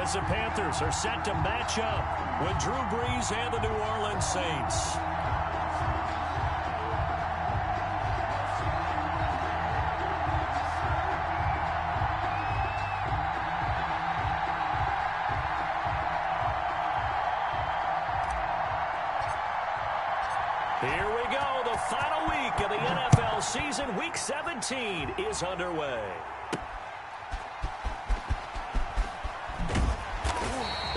as the Panthers are set to match up with Drew Brees and the New Orleans Saints. Here we go. The final week of the NFL season. Week 17 is underway.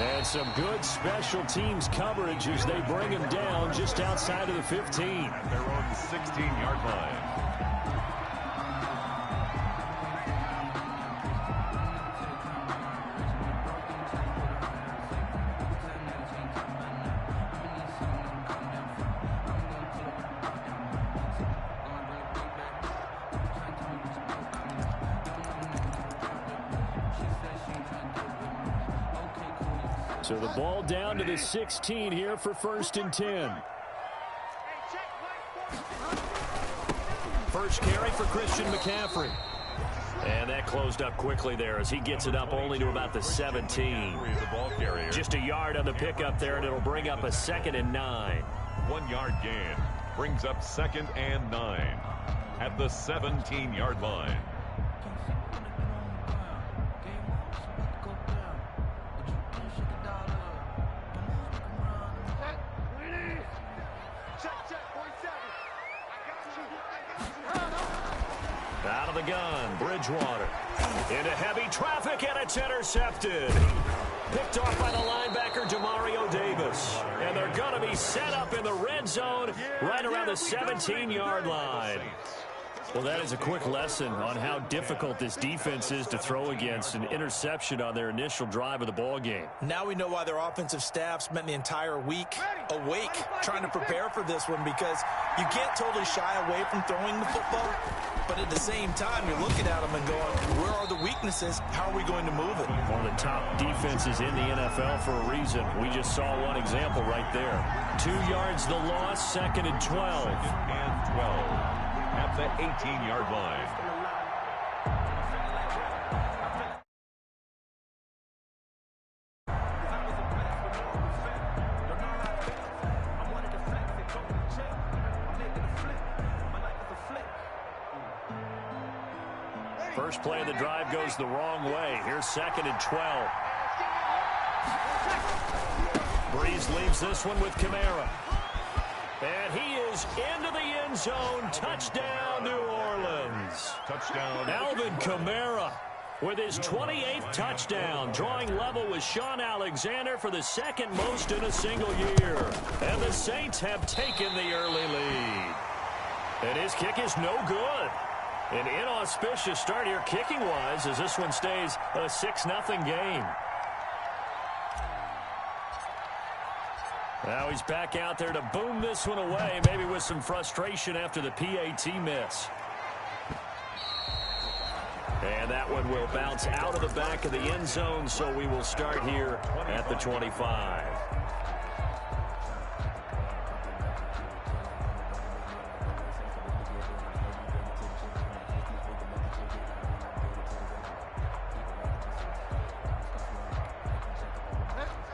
And some good special teams coverage as they bring him down just outside of the 15. At their own 16-yard line. So the ball down to the 16 here for 1st and 10. First carry for Christian McCaffrey. And that closed up quickly there as he gets it up only to about the 17. Just a yard on the pickup there, and it'll bring up a 2nd and 9. 1 yard gain brings up 2nd and 9 at the 17-yard line. Out of the gun, Bridgewater. Into heavy traffic, and it's intercepted. Picked off by the linebacker, Demario Davis. And they're going to be set up in the red zone right around the 17-yard line. Well, that is a quick lesson on how difficult this defense is to throw against. An interception on their initial drive of the ball game. Now we know why their offensive staff spent the entire week awake trying to prepare for this one, because you can't totally shy away from throwing the football, but at the same time you're looking at them and going, where are the weaknesses? How are we going to move it? One of the top defenses in the NFL for a reason. We just saw one example right there. 2 yards the loss, 2nd and 12. 2nd and 12. At the 18-yard line. First play of the drive goes the wrong way. Here's 2nd and 12. Brees leaves this one with Kamara. And he is into the end zone. Touchdown, New Orleans. Touchdown. Alvin Kamara with his 28th touchdown, drawing level with Sean Alexander for the 2nd most in a single year. And the Saints have taken the early lead. And his kick is no good. An inauspicious start here kicking-wise as this one stays a 6-0 game. Now he's back out there to boom this one away, maybe with some frustration after the PAT miss. And that one will bounce out of the back of the end zone, so we will start here at the 25.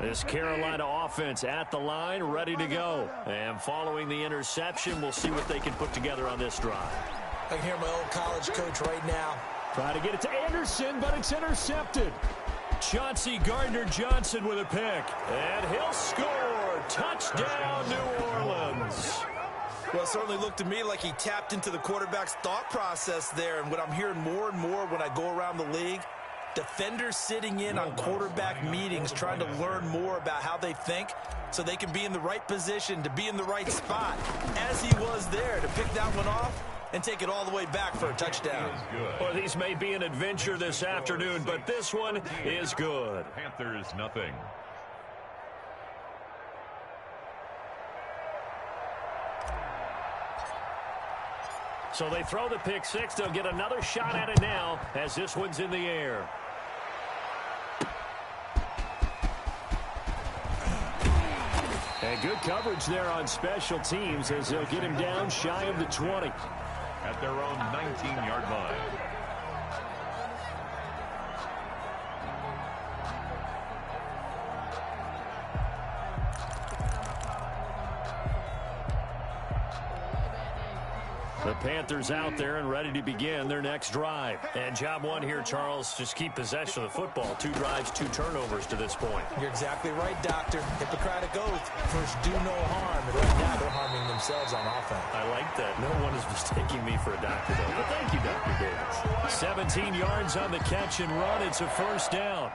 This Carolina offense at the line, ready to go. And following the interception, we'll see what they can put together on this drive. I can hear my old college coach right now. Try to get it to Anderson, but it's intercepted. Chauncey Gardner-Johnson with a pick. And he'll score. Touchdown, New Orleans. Well, it certainly looked to me like he tapped into the quarterback's thought process there. And what I'm hearing more and more when I go around the league, defenders sitting in on quarterback meetings trying to learn more about how they think so they can be in the right position to be in the right spot, as he was there to pick that one off and take it all the way back for a touchdown. Well, these may be an adventure this afternoon, but this one is good. Panthers nothing. So they throw the pick six. They'll get another shot at it now as this one's in the air. And good coverage there on special teams as they'll get him down shy of the 20. At their own 19-yard line. The Panthers out there and ready to begin their next drive. And job one here, Charles, just keep possession of the football. 2 drives, 2 turnovers to this point. You're exactly right, Doctor. Hippocratic oath. First, do no harm. And right now, they're harming themselves on offense. I like that. No one is mistaking me for a doctor, though. But thank you, Dr. Davis. 17 yards on the catch and run. It's a first down.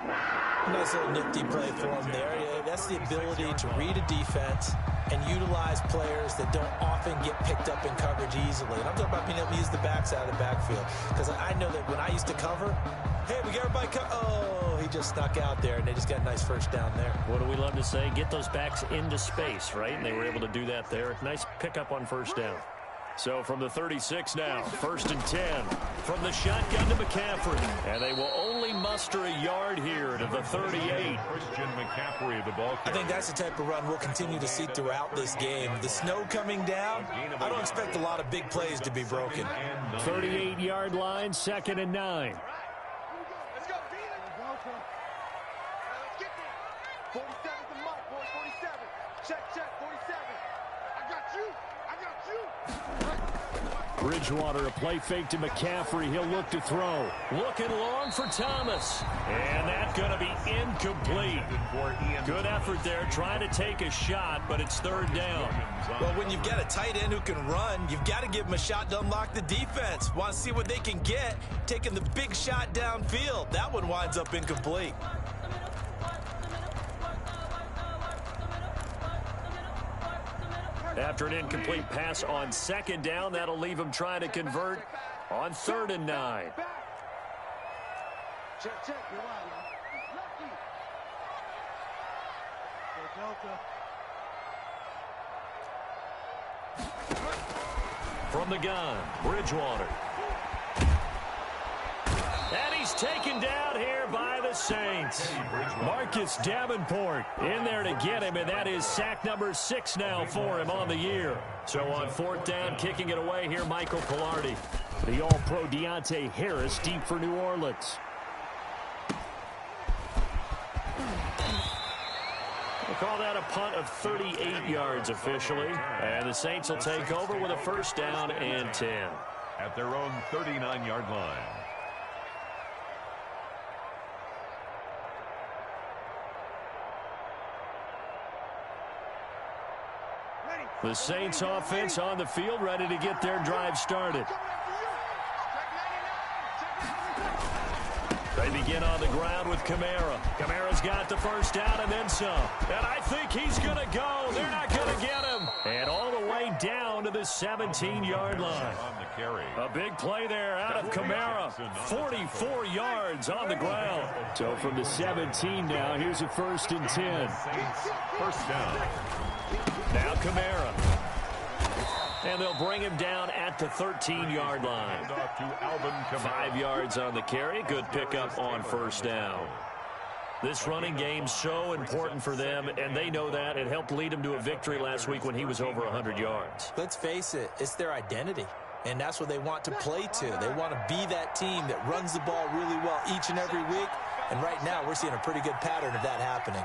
Nice little nifty play for him there. Yeah, that's the ability to read a defense and utilize players that don't often get picked up in coverage easily. And I'm talking about being able to use the backside of the backfield. Because I know that when I used to cover, hey, we got everybody oh, he just snuck out there, and they just got a nice first down there. What do we love to say? Get those backs into space, right? And they were able to do that there. Nice pickup on first down. So from the 36 now, 1st and 10. From the shotgun to McCaffrey. And they will only muster a yard here to the 38. Christian McCaffrey, the ball carrier. I think that's the type of run we'll continue to see throughout this game. The snow coming down, I don't expect a lot of big plays to be broken. 38-yard line, 2nd and 9. Let's go. Let's get there. 47's the mark, boy. 47. Check. 47. I got you. Bridgewater, a play fake to McCaffrey. He'll look to throw. Looking long for Thomas. And that's going to be incomplete. Good effort there, trying to take a shot, but it's 3rd down. Well, when you've got a tight end who can run, you've got to give him a shot to unlock the defense. Want to see what they can get, taking the big shot downfield. That one winds up incomplete. After an incomplete pass on 2nd down, that'll leave him trying to convert on 3rd and 9. Check. You're wild, man. Lucky. Delta. From the gun, Bridgewater. And he's taken down here by the Saints. Marcus Davenport in there to get him, and that is sack number 6 now for him on the year. So on 4th down, kicking it away here, Michael Pilardi. The All-Pro Deontay Harris deep for New Orleans. We'll call that a punt of 38 yards officially. And the Saints will take over with a 1st down and 10. At their own 39-yard line. The Saints offense on the field, ready to get their drive started. They begin on the ground with Kamara. Kamara's got the 1st down and then some. And I think he's going to go. They're not going to get him. And all the way down to the 17-yard line. A big play there out of Kamara. 44 yards on the ground. So from the 17 now, here's a 1st and 10. 1st down. Now Kamara. And they'll bring him down at the 13-yard line. 5 yards on the carry. Good pickup on 1st down. This running game's so important for them, and they know that. It helped lead them to a victory last week when he was over 100 yards. Let's face it, it's their identity. And that's what they want to play to. They want to be that team that runs the ball really well each and every week. And right now, we're seeing a pretty good pattern of that happening.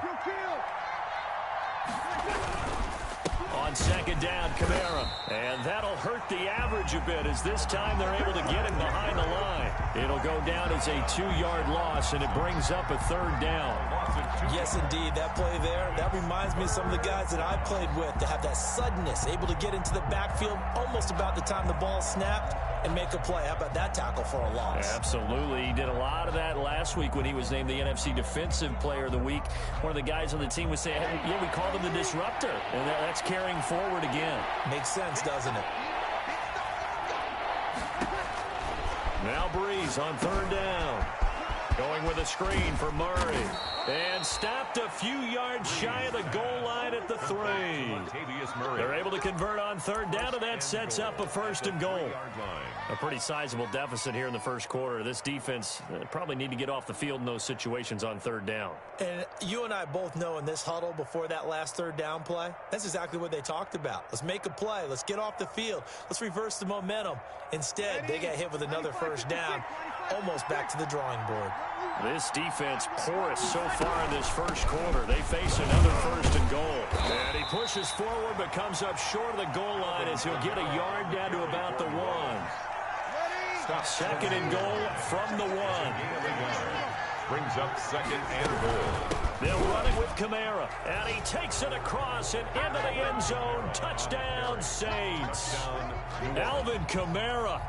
On 2nd down, Kamara. And that'll hurt the average a bit as this time they're able to get him behind the line. It'll go down as a 2-yard loss, and it brings up a 3rd down. Yes, indeed. That play there, that reminds me of some of the guys that I played with to have that suddenness, able to get into the backfield almost about the time the ball snapped and make a play. How about that tackle for a loss? Absolutely. He did a lot of that last week when he was named the NFC Defensive Player of the Week. One of the guys on the team would say, hey, yeah, we called him the disruptor. And that's carrying forward again. Makes sense, doesn't it? Now Breeze on 3rd down. Going with a screen for Murray. And stopped a few yards shy of the goal line at the 3. They're able to convert on 3rd down, and that sets up a 1st and goal. A pretty sizable deficit here in the 1st quarter. This defense probably need to get off the field in those situations on 3rd down. And you and I both know in this huddle before that last 3rd down play, that's exactly what they talked about. Let's make a play. Let's get off the field. Let's reverse the momentum. Instead, they got hit with another 1st down. almost back to the drawing board. This defense porous so far in this first quarter. They face another 1st and goal. And he pushes forward but comes up short of the goal line as he'll get a yard down to about the 1. 2nd and goal from the 1. Brings up 2nd and goal. They'll run it with Kamara. And he takes it across and into the end zone. Touchdown, Saints. Alvin Kamara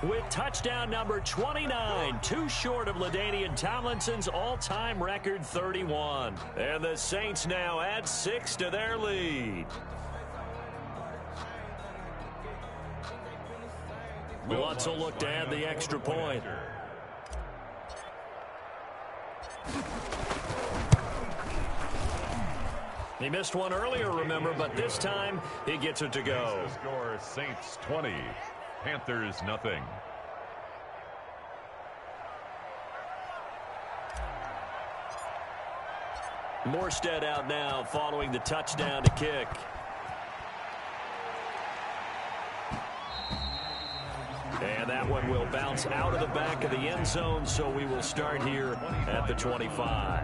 with touchdown number 29, too short of LaDainian Tomlinson's all-time record 31. And the Saints now add 6 to their lead. Lutz will look to add the extra point. He missed one earlier, remember, but this time he gets it to go. The score, Saints 20, Panthers nothing. Morstead out now following the touchdown to kick. And that one will bounce out of the back of the end zone, so we will start here at the 25.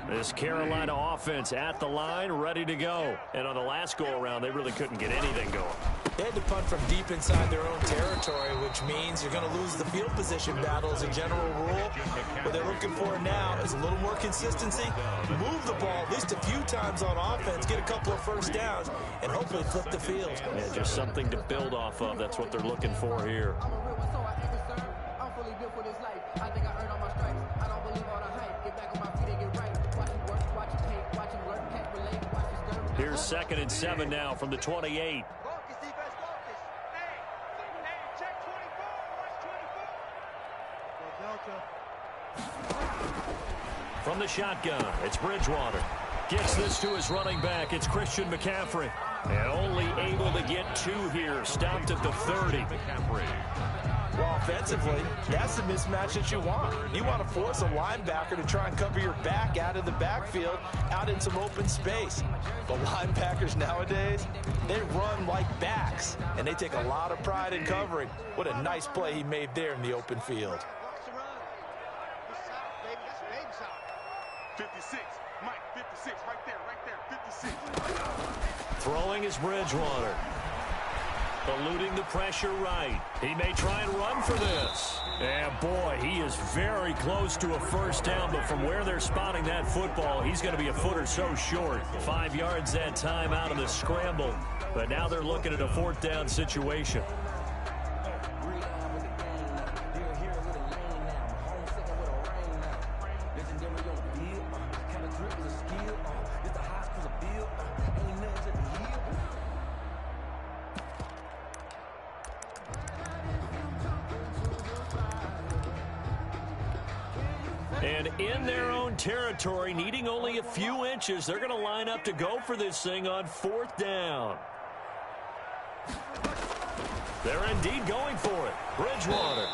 This Carolina offense at the line, ready to go. And on the last go-around, they really couldn't get anything going. They had to punt from deep inside their own territory, which means you're going to lose the field position battle as a general rule. What they're looking for now is a little more consistency, move the ball at least a few times on offense, get a couple of first downs, and hopefully flip the field. Yeah, just something to build off of. That's what they're looking for here. Here's 2nd and 7 now from the 28. From the shotgun, it's Bridgewater. Gets this to his running back. It's Christian McCaffrey. And only able to get 2 here. Stopped at the 30. Well, offensively, that's the mismatch that you want. You want to force a linebacker to try and cover your back out of the backfield, out in some open space. But linebackers nowadays, they run like backs, and they take a lot of pride in covering. What a nice play he made there in the open field. 56, Mike, 56, right there, 56. Throwing is Bridgewater. Eluding the pressure right. He may try and run for this. And boy, he is very close to a first down, but from where they're spotting that football, he's going to be a foot or so short. 5 yards that time out of the scramble. But now they're looking at a 4th down situation. And in their own territory, needing only a few inches, they're going to line up to go for this thing on 4th down. They're indeed going for it. Bridgewater.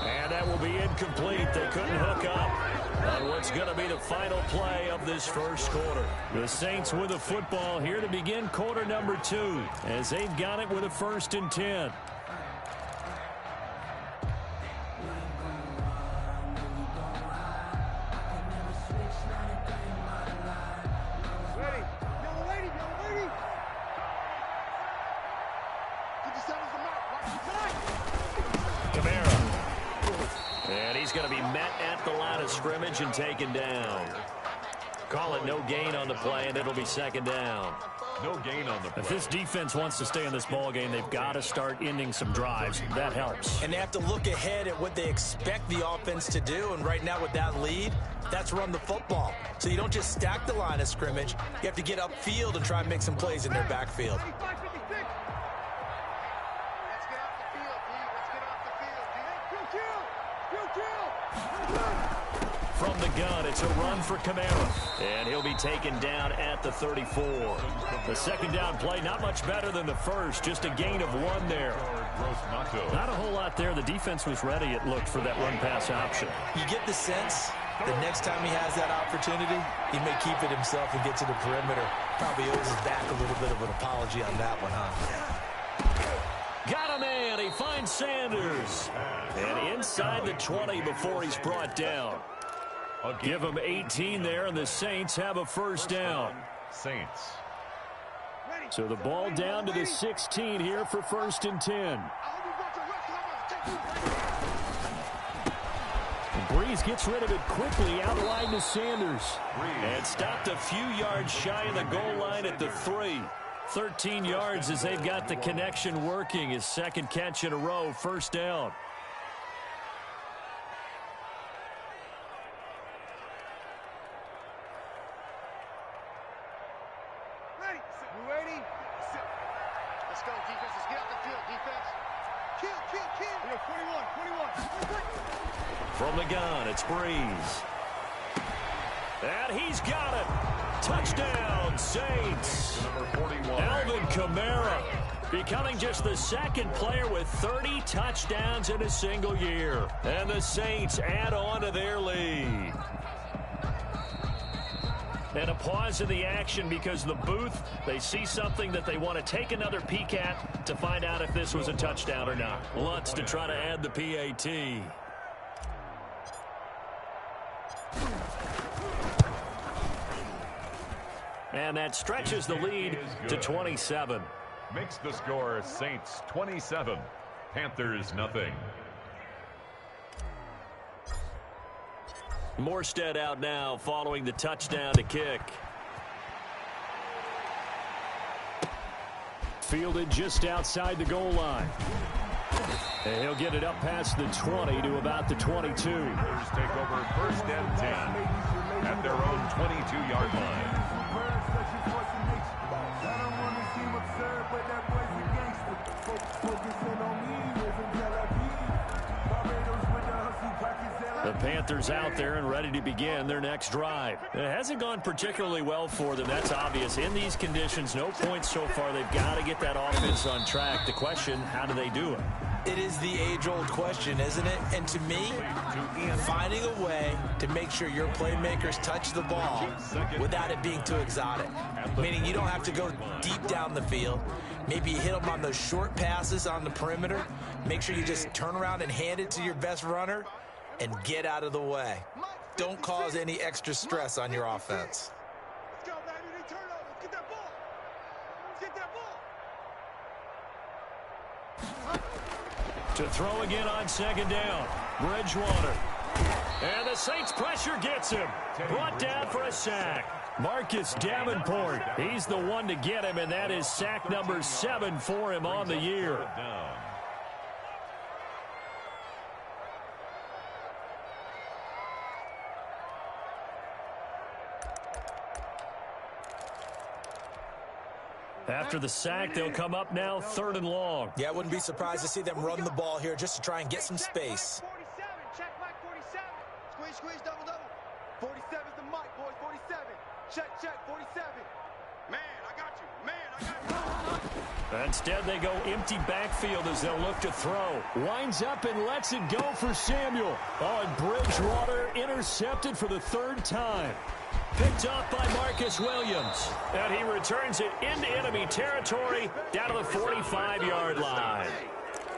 And that will be incomplete. They couldn't hook up on what's going to be the final play of this first quarter. The Saints with the football here to begin quarter number 2 as they've got it with a 1st and 10. Scrimmage and taken down. Call it no gain on the play, and it'll be 2nd down. No gain on the play. If this defense wants to stay in this ball game, they've got to start ending some drives. That helps. And they have to look ahead at what they expect the offense to do. And right now with that lead, that's run the football. So you don't just stack the line of scrimmage. You have to get upfield and try and make some plays in their backfield. From the gun, it's a run for Kamara. And he'll be taken down at the 34. The second down play, not much better than the first. Just a gain of 1 there. Not a whole lot there. The defense was ready, it looked, for that run-pass option. You get the sense that next time he has that opportunity, he may keep it himself and get to the perimeter. Probably owes his back a little bit of an apology on that one, huh? Got a man. He finds Sanders. And inside the 20 before he's brought down. Give him 18 there, and the Saints have a first down. Saints. So the ball down to the 16 here for 1st and 10. Breeze gets rid of it quickly, outline to Sanders. And stopped a few yards shy of the goal line at the 3. 13 yards as they've got the connection working. His second catch in a row, first down. Ready? Let's go, defense. Let's get out the field, defense. Kill. 21. From the gun, it's Breeze. And he's got it. Touchdown, Saints. Number 41. Alvin Kamara becoming just the second player with 30 touchdowns in a single year. And the Saints add on to their lead. And a pause in the action because the booth, they see something that they want to take another peek at to find out if this was a touchdown or not. Lutz to try to add the PAT. And that stretches the lead to 27. Makes the score Saints 27, Panthers nothing. Morstead out now following the touchdown to kick. Fielded just outside the goal line. And he'll get it up past the 20 to about the 22. Panthers take over 1st and 10 at their own 22-yard line. The Panthers out there and ready to begin their next drive. It hasn't gone particularly well for them. That's obvious. In these conditions, no points so far. They've got to get that offense on track. The question, how do they do it? It is the age-old question, isn't it? And to me, finding a way to make sure your playmakers touch the ball without it being too exotic. Meaning you don't have to go deep down the field. Maybe you hit them on those short passes on the perimeter. Make sure you just turn around and hand it to your best runner and get out of the way. Don't cause any extra stress on your offense. Let's go, baby. Turn over. Let's get that ball. Let's get that ball. To throw again on second down. Bridgewater. And the Saints pressure gets him. Brought down for a sack. Marcus Davenport. He's the one to get him, and that is sack number 7 for him on the year. After the sack, they'll come up now 3rd and long. Yeah, I wouldn't be surprised to see them run the ball here just to try and get some space. 47. Check back 47. Squeeze, double. 47's the mic, boys. 47. Check, 47. Man, I got you. Instead, they go empty backfield as they'll look to throw. Winds up and lets it go for Samuel. Oh, and Bridgewater intercepted for the 3rd time. Picked off by Marcus Williams. And he returns it into enemy territory down to the 45-yard line.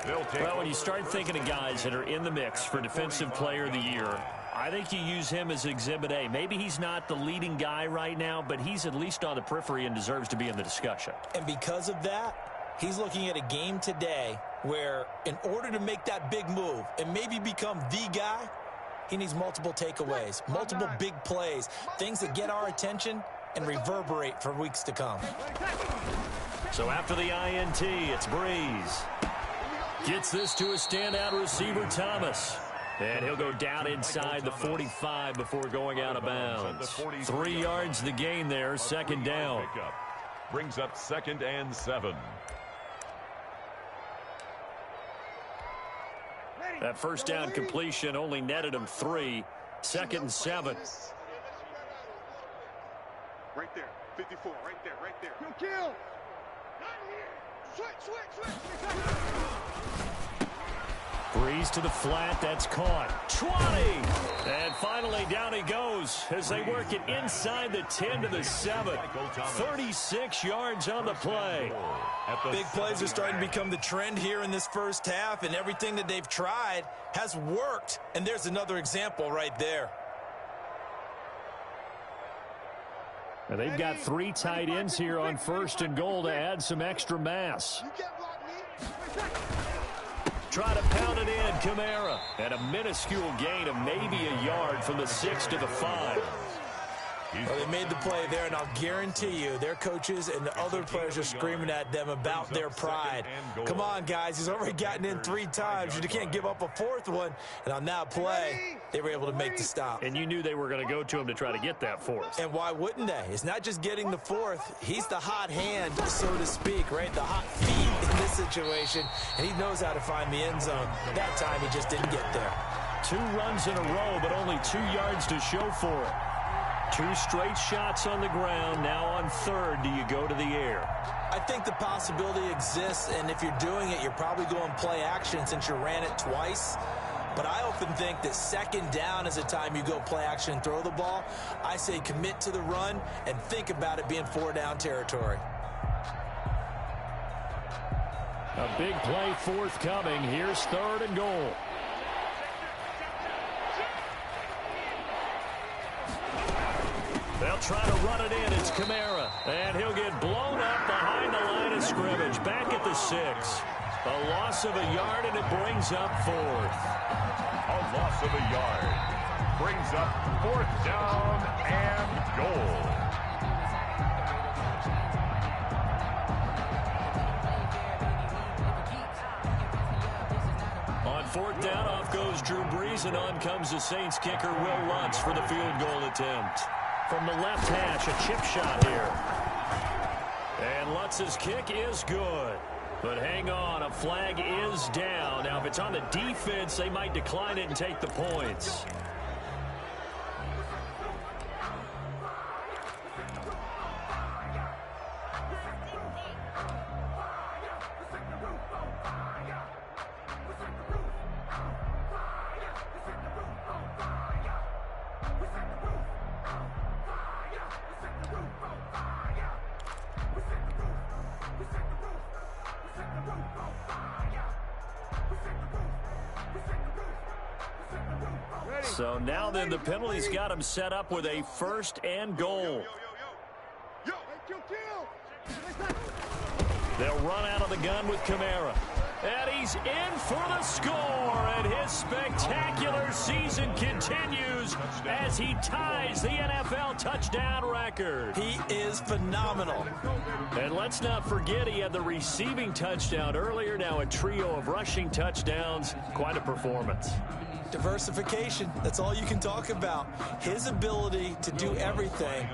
Well, when you start thinking of guys that are in the mix for Defensive Player of the Year, I think you use him as Exhibit A. Maybe he's not the leading guy right now, but he's at least on the periphery and deserves to be in the discussion. And because of that, he's looking at a game today where in order to make that big move and maybe become the guy, he needs multiple takeaways, multiple big plays, things that get our attention and reverberate for weeks to come. So after the INT, it's Breeze. Gets this to a standout receiver, Thomas. And he'll go down inside the 45 before going out of bounds. 3 yards the gain there, second down. Brings up 2nd and 7. Ready, That first down completion only netted him 3. 2nd and 7. Right there, 54, right there, right there. Kill. Switch. Breeze to the flat. That's caught. 20. And finally down he goes as they work it inside the 10 to the 7. 36 yards on the play. Big plays are starting to become the trend here in this first half, and everything that they've tried has worked. And there's another example right there. Now they've got 3 tight ends here on 1st and goal to add some extra mass. Try to pound it in, Kamara. And a minuscule gain of maybe a yard from the 6 to the 5. Well, they made the play there, and I'll guarantee you their coaches and the other players are screaming at them about their pride. Come on, guys. He's already gotten in 3 times. You can't give up a 4th one. And on that play, they were able to make the stop. And you knew they were going to go to him to try to get that 4th. And why wouldn't they? It's not just getting the 4th. He's the hot hand, so to speak, right? The hot feet in this situation. And he knows how to find the end zone. That time, he just didn't get there. 2 runs in a row, but only 2 yards to show for it. 2 straight shots on the ground. Now on 3rd, do you go to the air? I think the possibility exists, and if you're doing it, you're probably going play action since you ran it twice. But I often think that 2nd down is the time you go play action and throw the ball. I say commit to the run and think about it being 4-down territory. A big play forthcoming. Here's 3rd and goal. They'll try to run it in. It's Kamara. And he'll get blown up behind the line of scrimmage. Back at the 6. A loss of a yard, and it brings up 4th. A loss of a yard brings up 4th down and goal. On 4th down, off goes Drew Brees, and on comes the Saints kicker, Will Lutz, for the field goal attempt. From the left hash, a chip shot here. And Lutz's kick is good. But hang on, a flag is down. Now, if it's on the defense, they might decline it and take the points. So now then the penalty's got him set up with a 1st and goal. They'll run out of the gun with Kamara. And he's in for the score. And his spectacular season continues as he ties the NFL touchdown record. He is phenomenal. And let's not forget he had the receiving touchdown earlier. Now a trio of rushing touchdowns. Quite a performance. Diversification, that's all you can talk about. His ability to do everything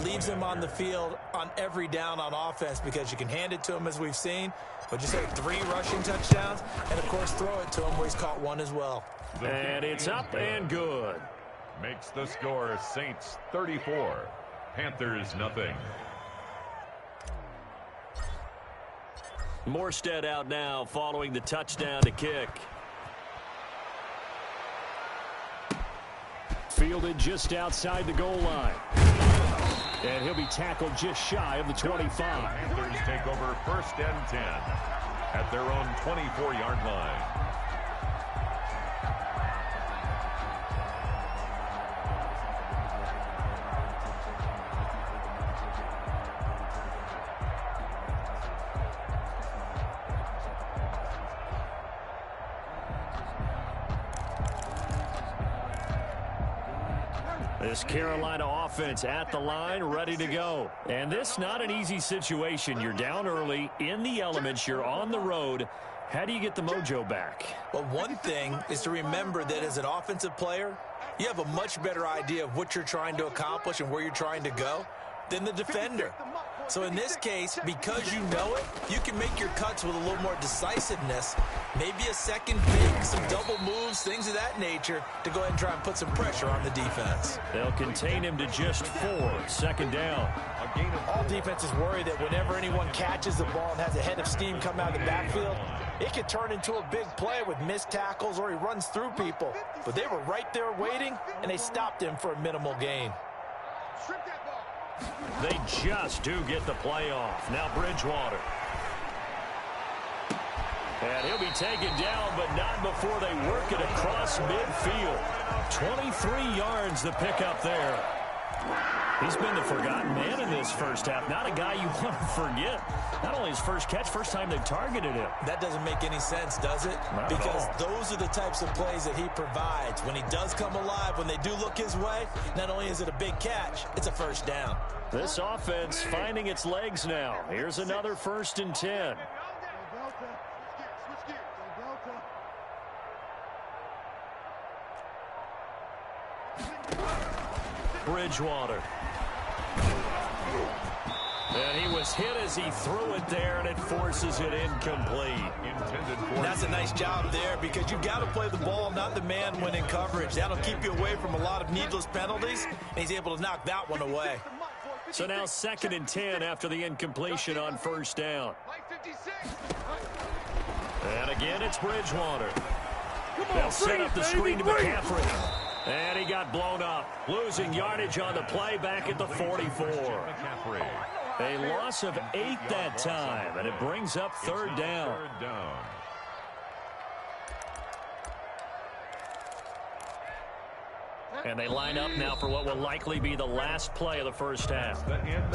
leaves him on the field on every down on offense because you can hand it to him, as we've seen, but just have 3 rushing touchdowns and, of course, throw it to him where he's caught 1 as well. And it's up and good. Makes the score Saints 34, Panthers nothing. Morstead out now following the touchdown to kick. Fielded just outside the goal line. And he'll be tackled just shy of the 25. Panthers take over 1st and 10 at their own 24-yard line. This Carolina offense at the line, ready to go. And this not an easy situation. You're down early, in the elements, you're on the road. How do you get the mojo back? Well, one thing is to remember that as an offensive player, you have a much better idea of what you're trying to accomplish and where you're trying to go than the defender. So in this case, because you know it, you can make your cuts with a little more decisiveness. Maybe a second pick, some double moves, things of that nature to go ahead and try and put some pressure on the defense. They'll contain him to just 4. Second down. All defenses worry that whenever anyone catches the ball and has a head of steam come out of the backfield, it could turn into a big play with missed tackles or he runs through people. But they were right there waiting, and they stopped him for a minimal gain. They just do get the play off. Now Bridgewater. And he'll be taken down, but not before they work it across midfield. 23 yards the pickup there. He's been the forgotten man in this first half. Not a guy you want to forget. Not only his first catch, first time they've targeted him. That doesn't make any sense, does it? Not because at all. those are the types of plays that he provides. When he does come alive, when they do look his way, not only is it a big catch, it's a first down. This offense finding its legs now. Here's another 1st and 10. Bridgewater. And he was hit as he threw it there, and it forces it incomplete. That's a nice job there because you've got to play the ball, not the man when in coverage. That'll keep you away from a lot of needless penalties, and he's able to knock that one away. So now 2nd and 10 after the incompletion on 1st down. And again, it's Bridgewater. They'll set up the screen to McCaffrey. And he got blown up, losing yardage on the play back at the 44. A loss of 8 that time, and it brings up 3rd down. And they line up now for what will likely be the last play of the first half.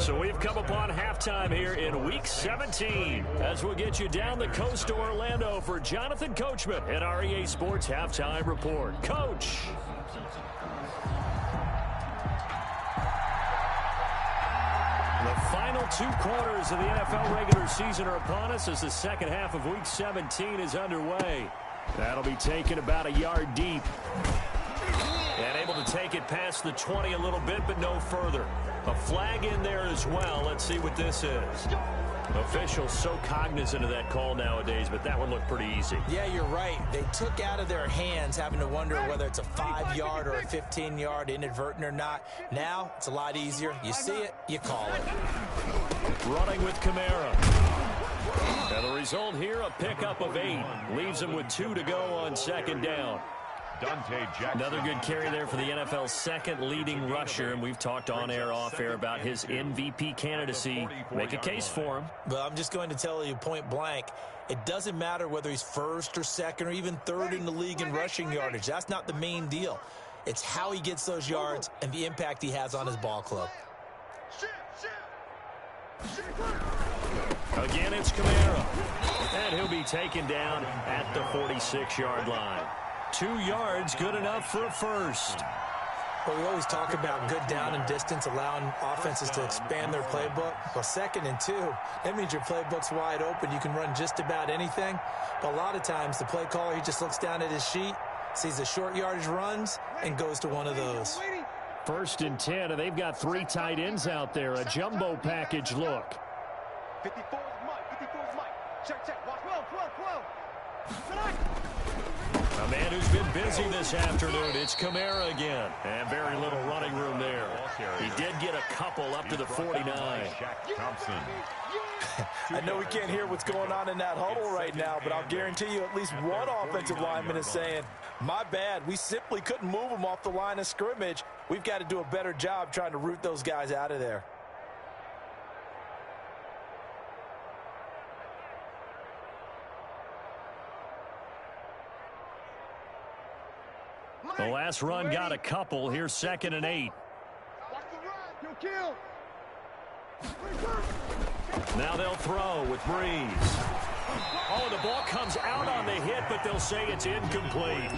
So we've come upon halftime here in Week 17 as we'll get you down the coast to Orlando for Jonathan Coachman at our EA Sports Halftime Report. Coach. The final 2 quarters of the NFL regular season are upon us as the second half of Week 17 is underway. That'll be taken about a yard deep. And able to take it past the 20 a little bit, but no further. A flag in there as well. Let's see what this is. Officials so cognizant of that call nowadays, but that one looked pretty easy. Yeah, you're right. They took out of their hands having to wonder whether it's a 5-yard or a 15-yard, inadvertent or not. Now, it's a lot easier. You see it, you call it. Running with Kamara. And the result here, a pickup of 8. Leaves him with 2 to go on 2nd down. Another good carry there for the NFL's 2nd leading rusher, and we've talked on air, off air about his MVP candidacy. Make a case for him. But I'm just going to tell you point blank, it doesn't matter whether he's 1st or 2nd or even 3rd in the league in rushing yardage. That's not the main deal. It's how he gets those yards and the impact he has on his ball club. Again, it's Kamara. And he'll be taken down at the 46-yard line. 2 yards, good enough for a first. Well, we always talk about good down and distance, allowing offenses to expand their playbook. Well, 2nd and 2, that means your playbook's wide open. You can run just about anything. But a lot of times, the play caller, he just looks down at his sheet, sees the short yardage runs, and goes to one of those. 1st and 10, and they've got 3 tight ends out there. A jumbo package look. 54 is Mike. 54 is Mike. Check. Watch. 12. A man who's been busy this afternoon. It's Kamara again. And very little running room there. He did get a couple up to the 49. I know we can't hear what's going on in that huddle right now, but I'll guarantee you at least one offensive lineman is saying, my bad, we simply couldn't move them off the line of scrimmage. We've got to do a better job trying to root those guys out of there. The last run got a couple. Here's 2nd and 8. Now they'll throw with Breeze. Oh, the ball comes out on the hit, but they'll say it's incomplete.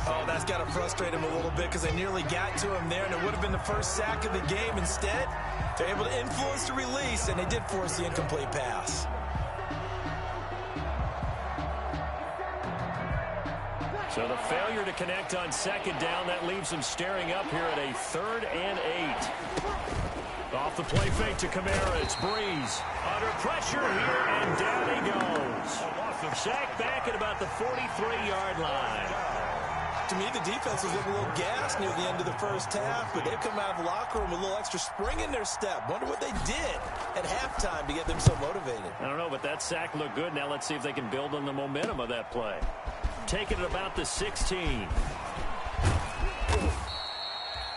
Oh, that's got to frustrate him a little bit because they nearly got to him there, and it would have been the first sack of the game. Instead, they're able to influence the release, and they did force the incomplete pass. So the failure to connect on 2nd down, that leaves them staring up here at a 3rd and 8. Off the play fake to Kamara. It's Breeze. Under pressure here, and down he goes. Sacked back at about the 43-yard line. To me, the defense was looking a little gassed near the end of the first half, but they've come out of the locker room with a little extra spring in their step. Wonder what they did at halftime to get them so motivated. I don't know, but that sack looked good. Now let's see if they can build on the momentum of that play. Taking it about the 16.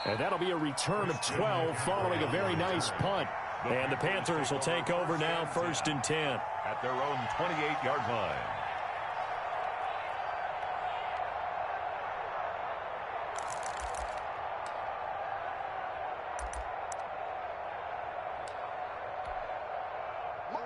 And that'll be a return of 12 following a very nice punt. And the Panthers will take over now, 1st and 10. At their own 28-yard line.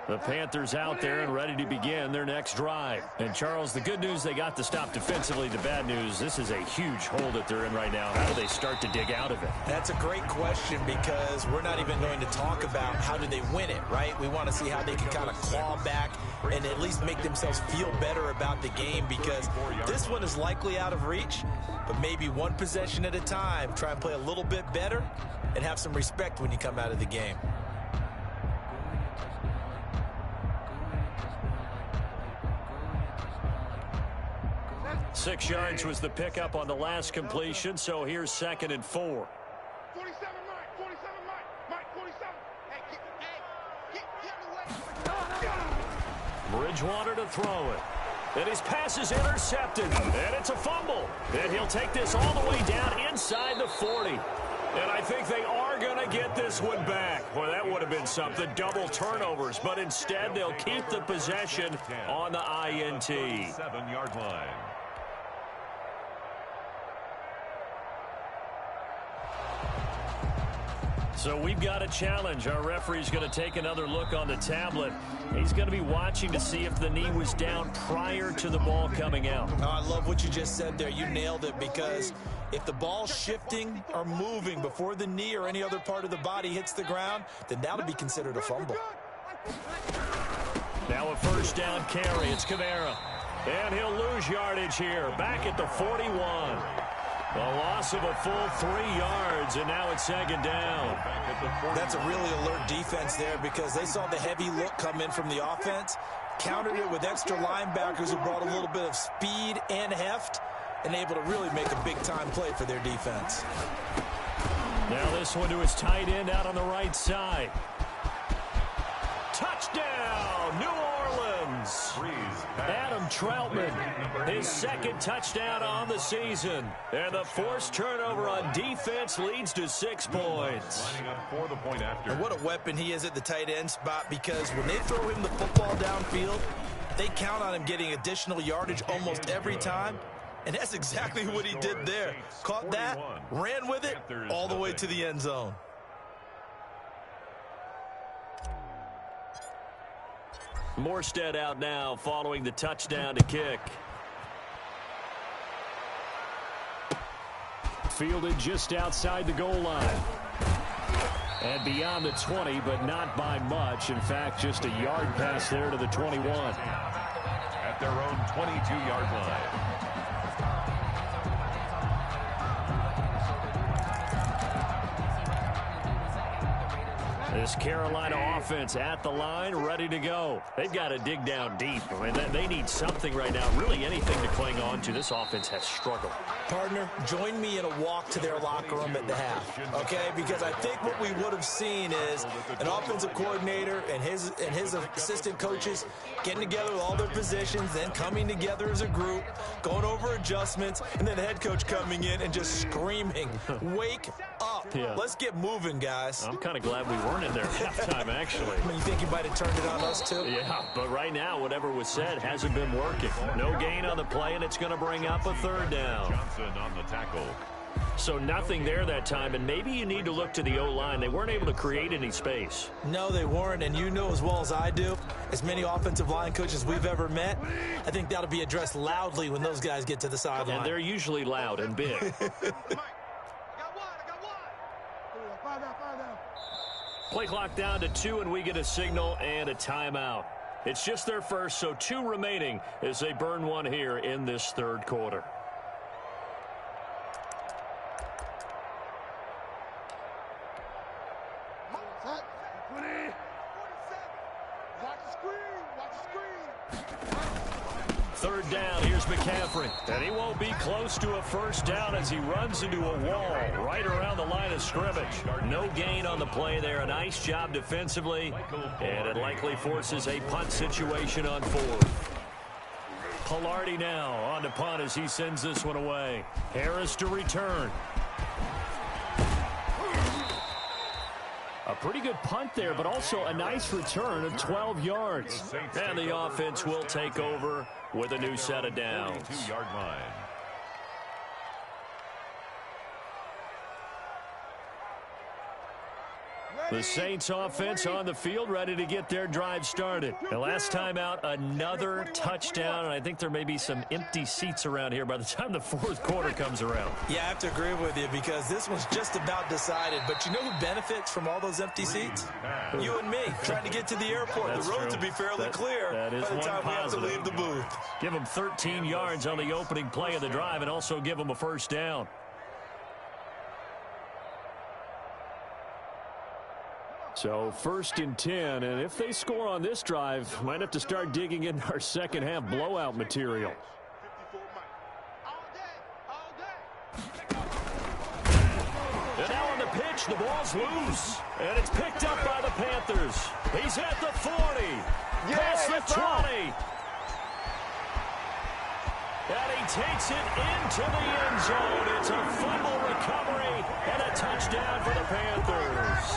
The Panthers out there and ready to begin their next drive. And, Charles, the good news, they got the stop defensively. The bad news, this is a huge hole that they're in right now. How do they start to dig out of it? That's a great question because we're not even going to talk about how do they win it, right? We want to see how they can kind of claw back and at least make themselves feel better about the game because this one is likely out of reach, but maybe one possession at a time. Try and play a little bit better and have some respect when you come out of the game. 6 yards was the pickup on the last completion, so here's 2nd and 4. 47, Mike. 47, Mike. 47. Hey, get away. Bridgewater to throw it. And his pass is intercepted. And it's a fumble. And he'll take this all the way down inside the 40. And I think they are going to get this one back. Well, that would have been something. Double turnovers. But instead, they'll keep the possession on the INT. 7-yard line. So we've got a challenge. Our referee's going to take another look on the tablet. He's going to be watching to see if the knee was down prior to the ball coming out. Oh, I love what you just said there. You nailed it because if the ball's shifting or moving before the knee or any other part of the body hits the ground, then that'll be considered a fumble. Now a 1st down carry. It's Kamara. And he'll lose yardage here. Back at the 41. A loss of a full 3 yards, and now it's 2nd down. That's a really alert defense there because they saw the heavy look come in from the offense, countered it with extra linebackers who brought a little bit of speed and heft, and able to really make a big-time play for their defense. Now this one to his tight end out on the right side. Touchdown, New Orleans. Adam Troutman, his 2nd touchdown on the season. And the forced turnover on defense leads to 6 points. For the point after. And what a weapon he is at the tight end spot because when they throw him the football downfield, they count on him getting additional yardage almost every time. And that's exactly what he did there. Caught that, ran with it, all the way to the end zone. Morstead out now following the touchdown to kick. Fielded just outside the goal line. And beyond the 20, but not by much. In fact, just a yard pass there to the 21. At their own 22-yard line. This Carolina offense at the line, ready to go. They've got to dig down deep. I mean, they need something right now, really anything to cling on to. This offense has struggled. Partner, join me in a walk to their locker room at the half, okay? Because I think what we would have seen is an offensive coordinator and his assistant coaches getting together with all their positions, then coming together as a group, going over adjustments, and then the head coach coming in and just screaming, wake up. Yeah. Let's get moving, guys. I'm kind of glad we weren't in there at halftime, actually. I mean, you think you might have turned it on us, too? Yeah, but right now, whatever was said hasn't been working. No gain on the play, and it's going to bring up a 3rd down. Johnson on the tackle. So nothing there that time, and maybe you need to look to the O-line. They weren't able to create any space. No, they weren't, and you know as well as I do, as many offensive line coaches we've ever met, I think that'll be addressed loudly when those guys get to the sideline. And they're usually loud and big. Play clock down to 2, and we get a signal and a timeout. It's just their first, so 2 remaining as they burn one here in this 3rd quarter. Watch the screen. Watch the screen. Third down, here's McCaffrey. And he won't be close to a first down as he runs into a wall right around the line of scrimmage. No gain on the play there. A nice job defensively. And it likely forces a punt situation on fourth. Pilardi now on to punt as he sends this one away. Harris to return. A pretty good punt there, but also a nice return of 12 yards. And the offense will take over with a new set of downs. 2-yard line. The Saints offense on the field, ready to get their drive started. The last time out, another touchdown, and I think there may be some empty seats around here by the time the fourth quarter comes around. Yeah, I have to agree with you because this one's just about decided. But you know who benefits from all those empty seats? You and me, trying to get to the airport. That's the road true. to be fairly clear that is by the one time we have to positive. leave the booth. Give them 13 yards on the opening play of the drive and also give them a first down. So first and 10, and if they score on this drive, might have to start digging in our second half blowout material. 54 Mike. All day. And now on the pitch, the ball's loose. And it's picked up by the Panthers. He's at the 40. Past the 20. And he takes it into the end zone. It's a fumble recovery and a touchdown for the Panthers.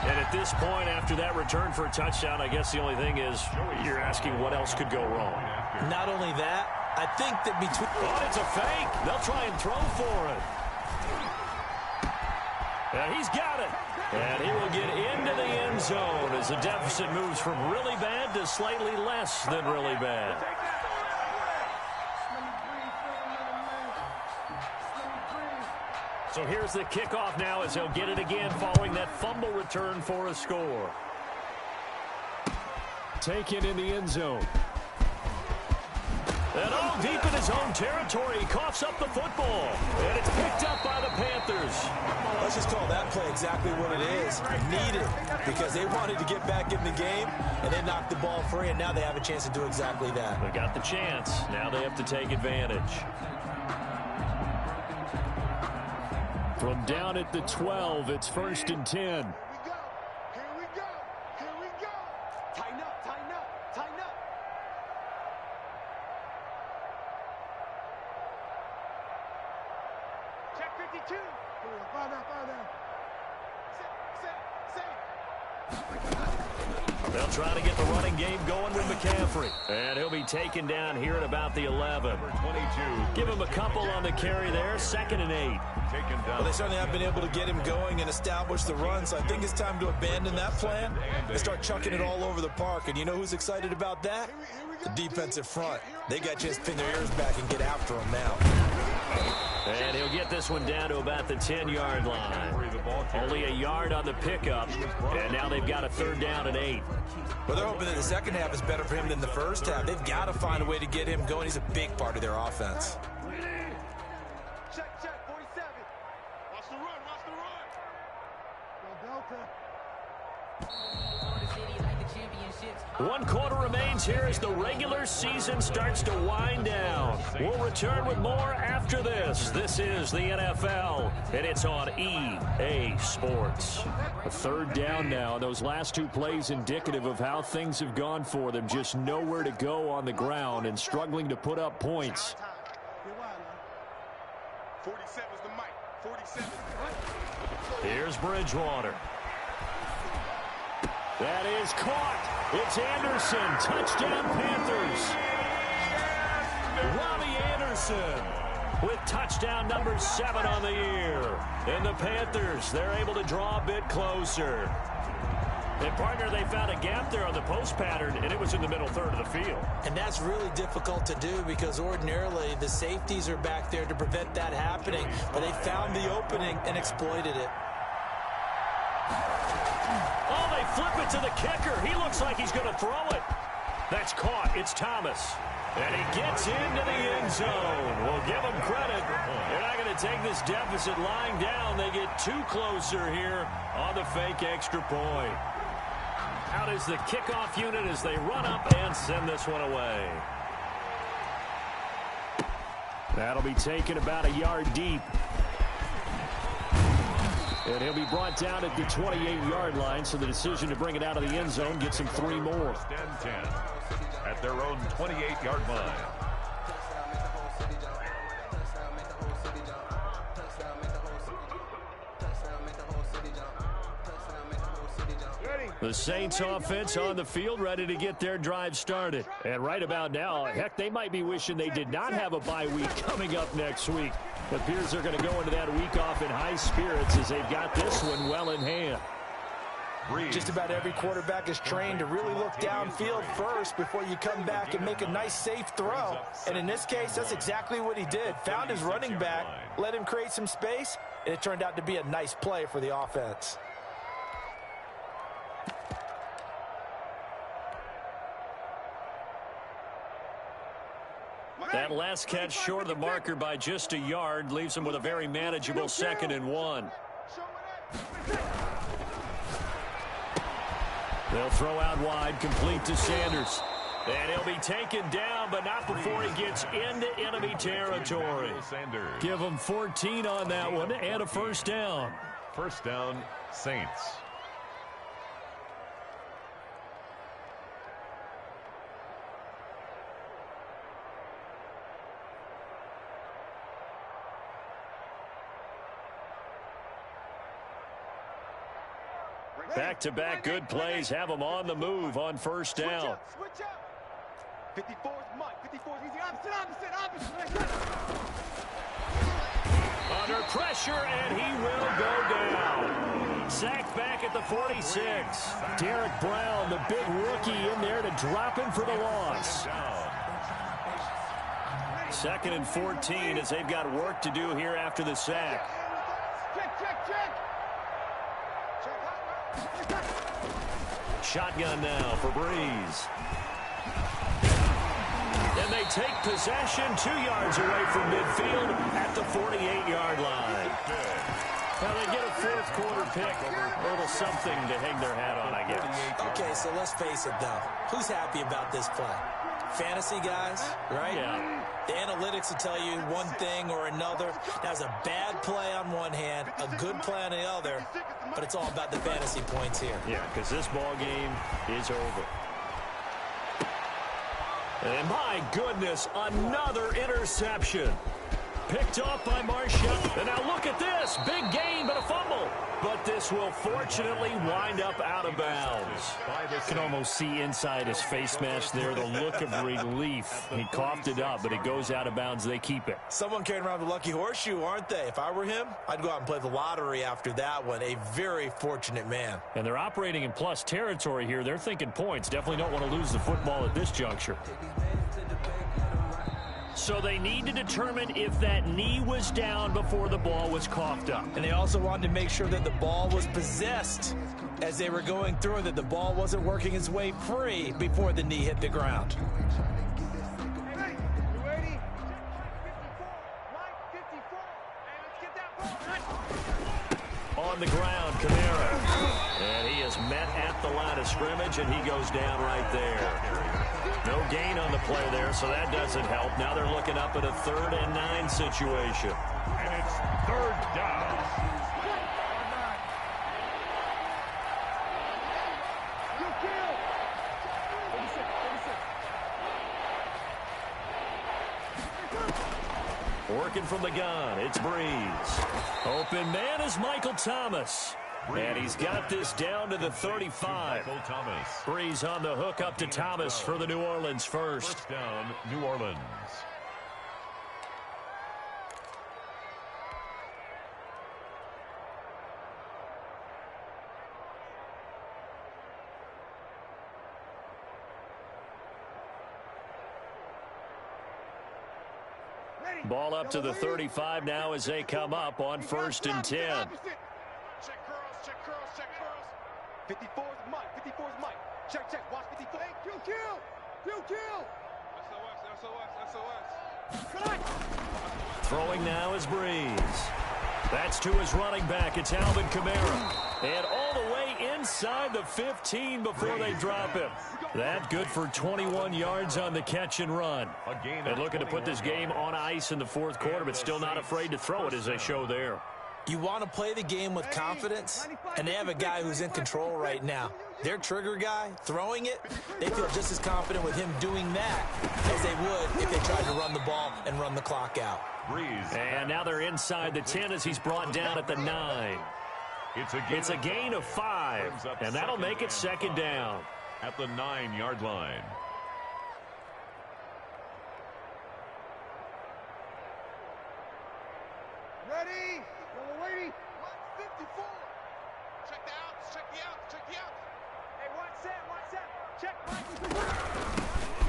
And at this point, after that return for a touchdown, I guess the only thing is you're asking what else could go wrong. Not only that, I think that between... Oh, it's a fake. They'll try and throw for it. And he's got it. And he will get into the end zone as the deficit moves from really bad to slightly less than really bad. So here's the kickoff now as he'll get it again following that fumble return for a score. Taken in the end zone. And all deep in his own territory, he coughs up the football. And it's picked up by the Panthers. Let's just call that play exactly what it is. Needed, because they wanted to get back in the game, and they knocked the ball free, and now they have a chance to do exactly that. They got the chance. Now they have to take advantage. From down at the 12, it's first and 10. Here we go. Here we go. Tighten up, tighten up, tighten up. Check 52. Fire down. They'll try to get the running game going with McCaffrey. And he'll be taken down here at about the 11. 22. Give him a couple on the carry there. 2nd and 8. Taken down. Well, they certainly have been able to get him going and establish the run, so I think it's time to abandon that plan and start chucking it all over the park. And you know who's excited about that? The defensive front. They got a chance to pin their ears back and get after him now. And he'll get this one down to about the 10-yard line. Only a yard on the pickup, and now they've got a 3rd down and 8. Well, they're hoping that the second half is better for him than the first half. They've got to find a way to get him going. He's a big part of their offense. Check, 47. Watch the run, Go Delta. 1 quarter remains here as the regular season starts to wind down. We'll return with more after this. This is the NFL, and it's on EA Sports. A 3rd down now. Those last 2 plays indicative of how things have gone for them. Just nowhere to go on the ground and struggling to put up points. 47's the mic. 47. Here's Bridgewater. That is caught. It's Anderson. Touchdown, Panthers. Robbie Anderson with touchdown number 7 on the year. And the Panthers, they're able to draw a bit closer. And, partner, they found a gap there on the post pattern, and it was in the middle third of the field. And that's really difficult to do because ordinarily the safeties are back there to prevent that happening. But they found the opening and exploited it. Oh, they flip it to the kicker. He looks like he's going to throw it. That's caught. It's Thomas. And he gets into the end zone. We'll give them credit. They're not going to take this deficit lying down. They get two closer here on the fake extra point. Out is the kickoff unit as they run up and send this one away. That'll be taken about a yard deep. And he'll be brought down at the 28-yard line, so the decision to bring it out of the end zone gets him 3 more. First and 10 at their own 28-yard line. The Saints offense on the field, ready to get their drive started. And right about now, heck, they might be wishing they did not have a bye week coming up next week. It appears they're going to go into that week off in high spirits as they've got this one well in hand. Just about every quarterback is trained to really look downfield first before you come back and make a nice, safe throw. And in this case, that's exactly what he did. Found his running back, let him create some space, and it turned out to be a nice play for the offense. That last catch short of the marker by just a yard leaves him with a very manageable 2nd and 1. They'll throw out wide, complete to Sanders. And he'll be taken down, but not before he gets into enemy territory. Give him 14 on that one and a first down. First down, Saints. Back-to-back good plays have them on the move on first down. Switch up. 54 is Mike. 54 is easy. Opposite. Under pressure, and he will go down. Sacked back at the 46. Derek Brown, the big rookie, in there to drop him for the loss. 2nd and 14 as they've got work to do here after the sack. Check. Shotgun now for Breeze. And they take possession 2 yards away from midfield at the 48-yard line. Well, they get a 4th quarter pick. A little something to hang their hat on, I guess. Okay, so let's face it, though. Who's happy about this play? Fantasy guys, right? Yeah. The analytics will tell you one thing or another. That's a bad play on one hand, a good play on the other, but it's all about the fantasy points here. Yeah, because this ball game is over. And my goodness, another interception. Picked off by Marshall. And now look at this. Big gain, but a fumble. But this will fortunately wind up out of bounds. You can almost see inside his face mask there the look of relief. He coughed it up, but it goes out of bounds. They keep it. Someone carrying around the lucky horseshoe, aren't they? If I were him, I'd go out and play the lottery after that one. A very fortunate man. And they're operating in plus territory here. They're thinking points. Definitely don't want to lose the football at this juncture. So they need to determine if that knee was down before the ball was coughed up. And they also wanted to make sure that the ball was possessed as they were going through, that the ball wasn't working its way free before the knee hit the ground. Hey, you ready? 54. Mike, 54. Hey, let's get that ball. On the ground, Kamara. And he is met at the line of scrimmage, and he goes down right there. No gain on the play there, so that doesn't help. Now they're looking up at a 3rd and 9 situation. And it's 3rd down. Working from the gun, it's Breeze. Open man is Michael Thomas. And he's got this down to the 35. Michael Thomas. Breeze on the hook up to Thomas for the New Orleans first. First down, New Orleans. Ball up to the 35 now as they come up on 1st and 10. Check curls, check curls. 54 is Mike, 54 is Mike. Check, watch 54. Hey, kill. SOS. Cut. Throwing now is Breeze. That's to his running back. It's Alvin Kamara. And all the way inside the 15 before they drop him. That good for 21 yards on the catch and run. And looking to put this game on ice in the fourth quarter, but still not afraid to throw it as they show there. You want to play the game with confidence, and they have a guy who's in control right now. Their trigger guy, throwing it, they feel just as confident with him doing that as they would if they tried to run the ball and run the clock out. And now they're inside the 10 as he's brought down at the 9. It's a gain of 5, and that'll make it second down. At the 9-yard line. Ready? We're waiting. 154. Check the outs. Check the outs. Check the outs. Hey, 1 set. Check.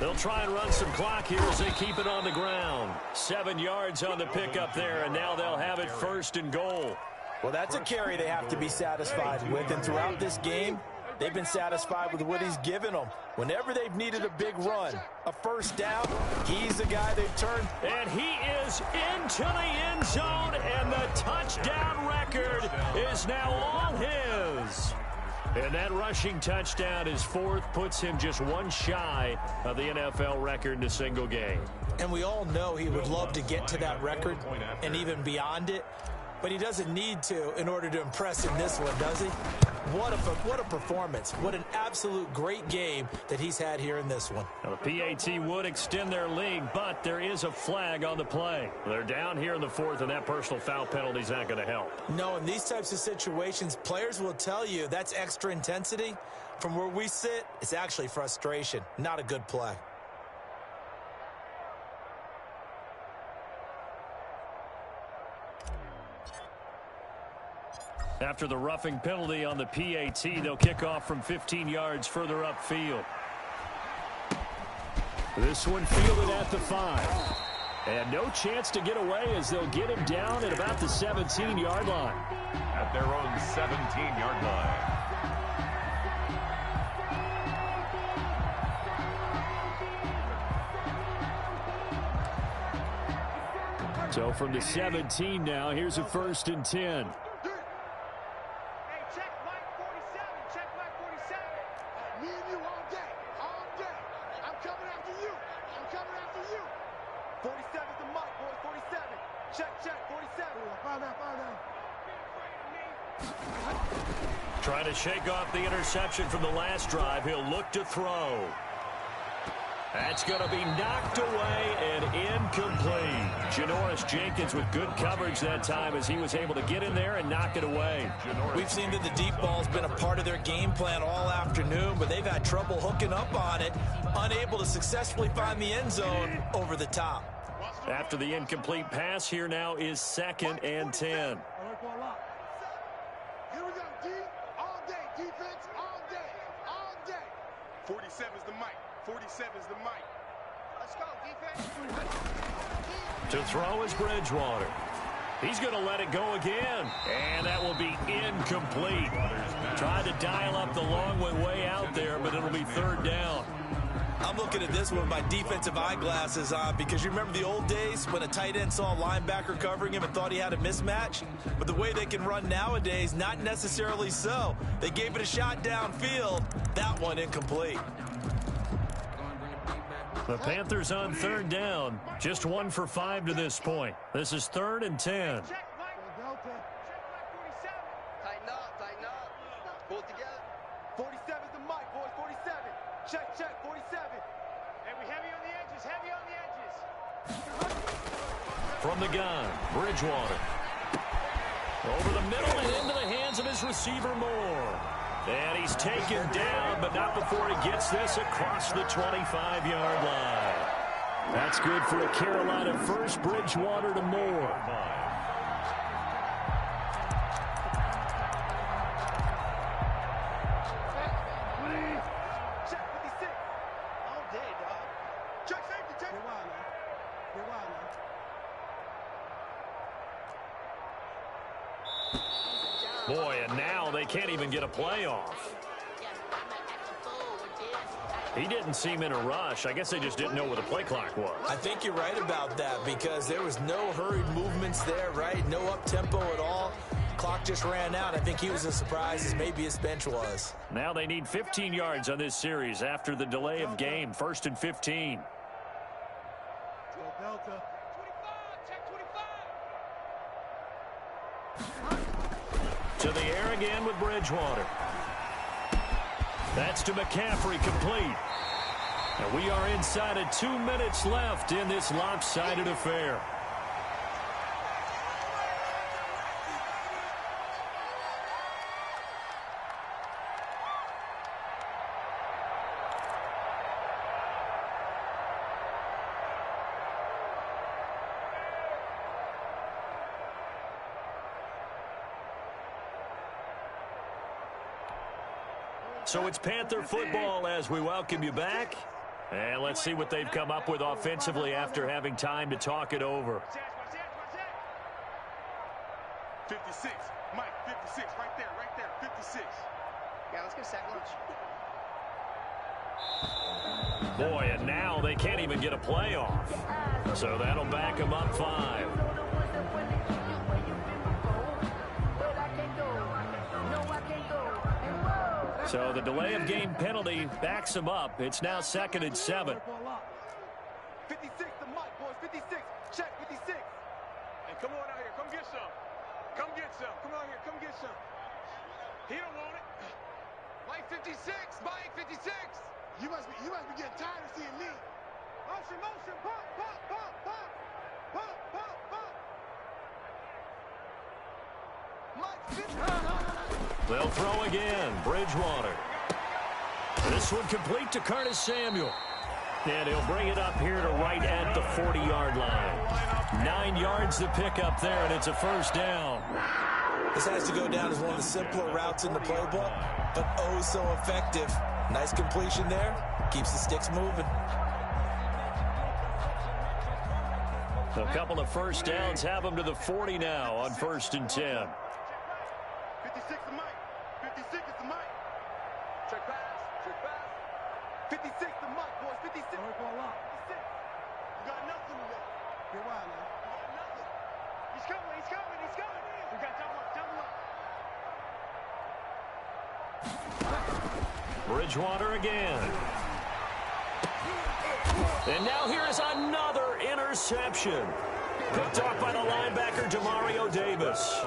They'll try and run some clock here as they keep it on the ground. 7 yards on the pickup there, and now they'll have it first and goal. Well, that's a carry they have to be satisfied with, and throughout this game, they've been satisfied with what he's given them. Whenever they've needed a big run, a first down, he's the guy they've turned. And he is into the end zone, and the touchdown record is now all his. And that rushing touchdown, his fourth, puts him just one shy of the NFL record in a single game. And we all know he would love to get to that record and even beyond it, but he doesn't need to in order to impress in this one, does he? What a performance. What an absolute great game that he's had here in this one. Now, the PAT would extend their lead, but there is a flag on the play. They're down here in the fourth, and that personal foul penalty is not going to help. No, in these types of situations, players will tell you that's extra intensity. From where we sit, it's actually frustration, not a good play. After the roughing penalty on the PAT, they'll kick off from 15 yards further upfield. This one fielded at the 5. And no chance to get away as they'll get him down at about the 17-yard line. At their own 17-yard line. So from the 17 now, here's a 1st and 10. Trying to shake off the interception from the last drive. He'll look to throw. That's going to be knocked away and incomplete. Janoris Jenkins with good coverage that time as he was able to get in there and knock it away. We've seen that the deep ball's been a part of their game plan all afternoon, but they've had trouble hooking up on it, unable to successfully find the end zone over the top. After the incomplete pass, here now is 2nd and 10. 47's the mic. 47's the mic. Let's go, defense. To throw is Bridgewater. He's going to let it go again. And that will be incomplete. Tried to dial up the long way out there, but it'll be 3rd down. I'm looking at this one with my defensive eyeglasses on because you remember the old days when a tight end saw a linebacker covering him and thought he had a mismatch? But the way they can run nowadays, not necessarily so. They gave it a shot downfield. That one incomplete. The Panthers on 3rd down. Just 1 for 5 to this point. This is 3rd and 10. Tighten up. Pull it together. 47's the mic, boys. 47. Check, 47. And we heavy on the edges. From the gun, Bridgewater. Over the middle and into the hands of his receiver, Moore. And he's taken down, but not before he gets this across the 25-yard line. That's good for a Carolina first. Bridgewater to Moore. Boy, and now they can't even get a play off. He didn't seem in a rush. I guess they just didn't know where the play clock was. I think you're right about that because there was no hurried movements there, right? No up-tempo at all. Clock just ran out. I think he was as surprised as maybe his bench was. Now they need 15 yards on this series after the delay of game. 1st and 15. Delta. 25, check 25. To the air again with Bridgewater. That's to McCaffrey, complete. And we are inside of 2 minutes left in this lopsided affair. So it's Panther football as we welcome you back. And let's see what they've come up with offensively after having time to talk it over. 56. Mike, 56. Right there. 56. Yeah, let's get sack lunch. Boy, and now they can't even get a play off. So that'll back them up 5. So the delay of game penalty backs him up. It's now 2nd and 7. 56 to Mike, boys. 56. Check 56. Hey, come on out here. Come get some. Come get some. Come out here. Come get some. He don't want it. Mike 56. Mike 56. You must be getting tired of seeing me. Motion. Pop. Mike 50. They'll throw again. Bridgewater. This one complete to Curtis Samuel. And he'll bring it up here to right at the 40-yard line. 9 yards to pick up there, and it's a first down. This has to go down as one of the simpler routes in the playbook, but oh so effective. Nice completion there. Keeps the sticks moving. A couple of first downs have them to the 40 now on 1st and 10. 56 to Mike. 56 is to Mike. Check pass. 56 to Mike, boys. 56. 56. You got nothing today. Get wild, man. You got nothing. He's coming. We got double up. Bridgewater again. And now here is another interception. Picked off by the linebacker, Demario Davis.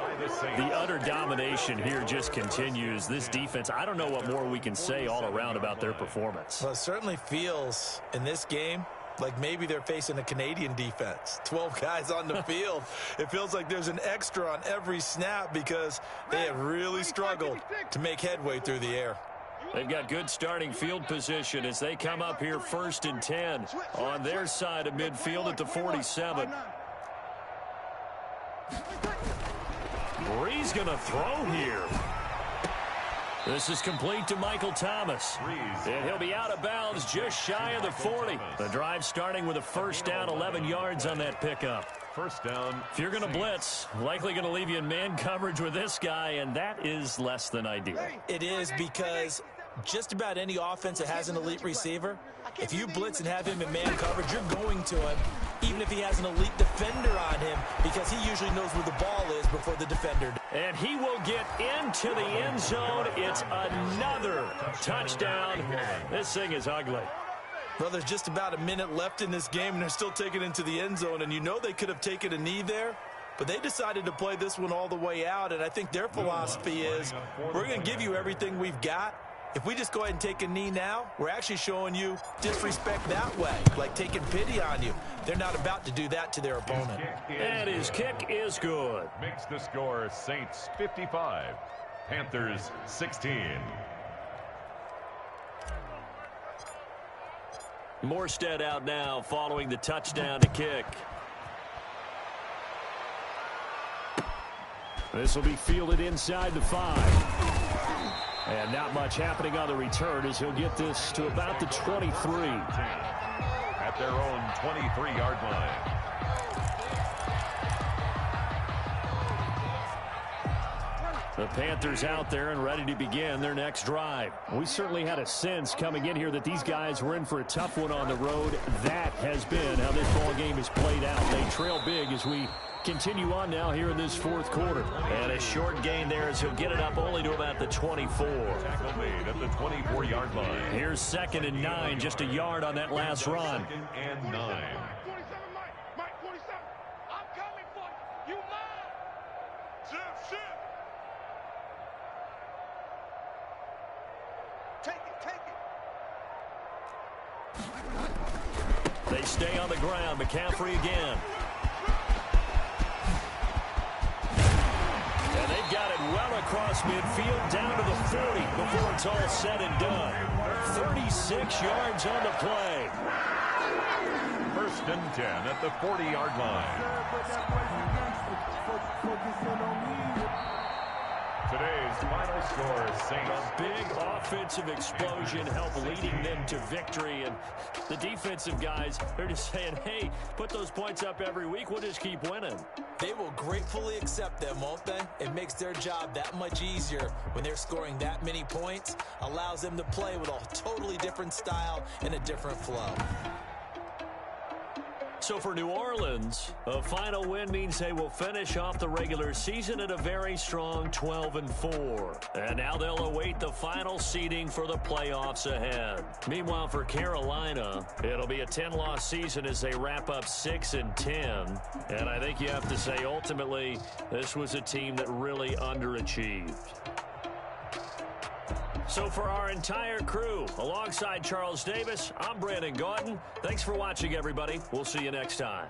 The utter domination here just continues. This defense, I don't know what more we can say all around about their performance. Well, it certainly feels in this game like maybe they're facing a Canadian defense. 12 guys on the field. It feels like there's an extra on every snap because they have really struggled to make headway through the air. They've got good starting field position as they come up here 1st and 10 on their side of midfield at the 47. Bree's going to throw here. This is complete to Michael Thomas. And he'll be out of bounds just shy of the 40. The drive starting with a first down, 11 yards on that pickup. First down. If you're going to blitz, likely going to leave you in man coverage with this guy, and that is less than ideal. It is because just about any offense that has an elite receiver, if you blitz and have him in man coverage, you're going to him, even if he has an elite defender on him, because he usually knows where the ball is before the defender. And he will get into the end zone. It's another touchdown. This thing is ugly. Well, there's just about a minute left in this game, and they're still taking it into the end zone, and you know they could have taken a knee there, but they decided to play this one all the way out, and I think their philosophy is we're going to give you everything we've got. If we just go ahead and take a knee now, we're actually showing you disrespect that way, like taking pity on you. They're not about to do that to their opponent. And his kick is good. Makes the score Saints 55, Panthers 16. Morstead out now following the touchdown to kick. This will be fielded inside the 5. And not much happening on the return as he'll get this to about the 23. At their own 23-yard line. The Panthers out there and ready to begin their next drive. We certainly had a sense coming in here that these guys were in for a tough one on the road. That has been how this ball game has played out. They trail big as we continue on now here in this fourth quarter. And a short gain there as he'll get it up only to about the 24. Tackle made at the 24-yard line. Here's 2nd and 9, just a yard on that last run. 2nd and 9. They stay on the ground. McCaffrey again. And they've got it well across midfield down to the 40 before it's all said and done. 36 yards on the play. 1st and 10 at the 40-yard line. Today's final score, Saints. A big offensive explosion helped leading them to victory. And the defensive guys, they're just saying, hey, put those points up every week. We'll just keep winning. They will gratefully accept them, won't they? It makes their job that much easier when they're scoring that many points. Allows them to play with a totally different style and a different flow. So for New Orleans, a final win means they will finish off the regular season at a very strong 12-4. And now they'll await the final seeding for the playoffs ahead. Meanwhile, for Carolina, it'll be a 10-loss season as they wrap up 6-10. And I think you have to say, ultimately, this was a team that really underachieved. So for our entire crew, alongside Charles Davis, I'm Brandon Gaudin. Thanks for watching, everybody. We'll see you next time.